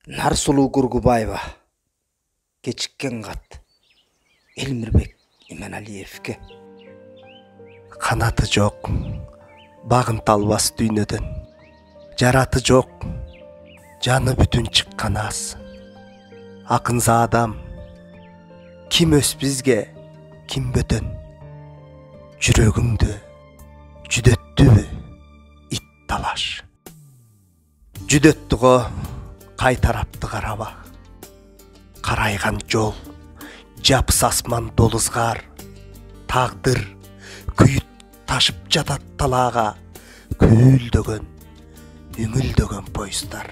Нарсулуу Гургубаева кечиккен кат Элмирбек Иманалиевге. Канаты жок, багынта албас дүйнөдөн. Жараты жок, жаны бүтүн чыккан ас. Акынза адам, ким өс бизге, ким бөтөн. Жүрөгүңдү жүдөттүбү ит талаш. Жүдөттү го, кай тарапты караба. Карайган жол, жапыс асман долузгар. Тагдыр күйүт ташып жатат талаага. Күлдөгөн, үңүлдөгөн поездар.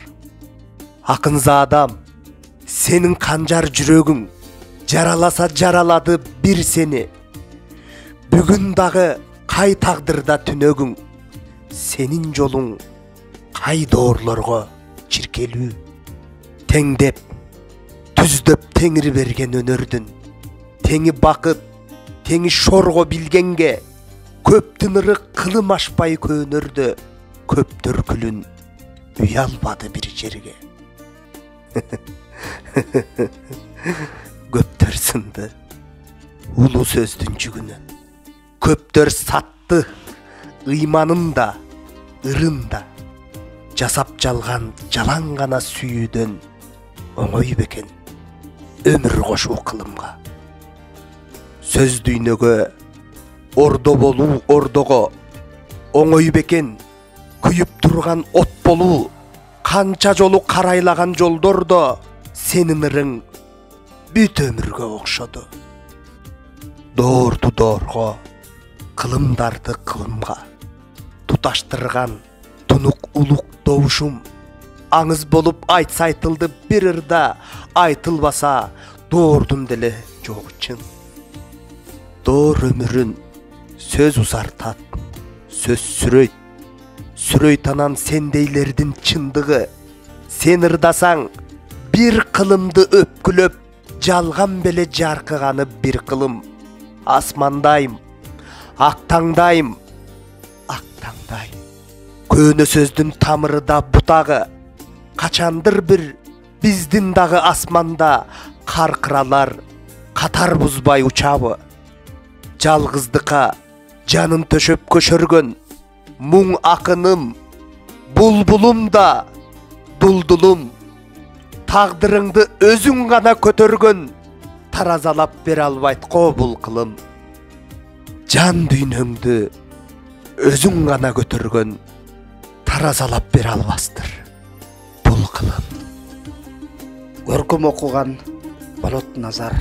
Акынза адам, сенин канжар жүрөгүң жараласа жаралады бир сени. Бүгүн дагы кай тагдырда түнөгүң. Сенин жолуң кай доорлорго чиркелүү. Теңдеп, түздөп теңири берген өнөрдүн. Теңи бакыт, теңи шорго билгенге. Көптүн ыры кылым ашпай көөнөрдө. Көптөр күлүн уялбады бир жерге. Көптөр сынды улуу сөздүн жүгүнөн. Көптөр сатты ыйманын да, ырын да. Жасап жалган жалаң гана сүйүүдөн оңой бекен өмүр кошуу кылымга. Сөз дүйнөгө ордо болуу ордого оңой бекен күйүп турган от болуу. Канча жолу карайлаган жолдордо сенин ырың бүт өмүргө окшоду. Доорду доорго, кылымдарды кылымга туташтырган тунук улук добушум. Аңыз болуп айтса айтылды бир ырда, айтылбаса доордун деле жогу чын. Доор өмүрүн сөз узартат, сөз сүрөйт. Сүрөйт анан сендейлердин чындыгы. Сен ырдасаң бир кылымды өпкүлөп, жалган беле жаркыганы бир кылым. Асмандайым, актаңдайым, актаңдайым. Көөнө сөздүн тамырыда бутагы. Качандыр бир биздин дагы асманда каркыралар катар бузбай учабы. Жалгыздыкка жанын төшөп көшөргөн муң акыным, булбулум да дулдулум. Тагдырыңды өзүң гана көтөргөн, таразалап бере албайт го бул кылым. Жан дүйнөңдү өзүң гана көтөргөн, таразалап бере албастыр бул кылым. Көркөм окуган Болот Назар.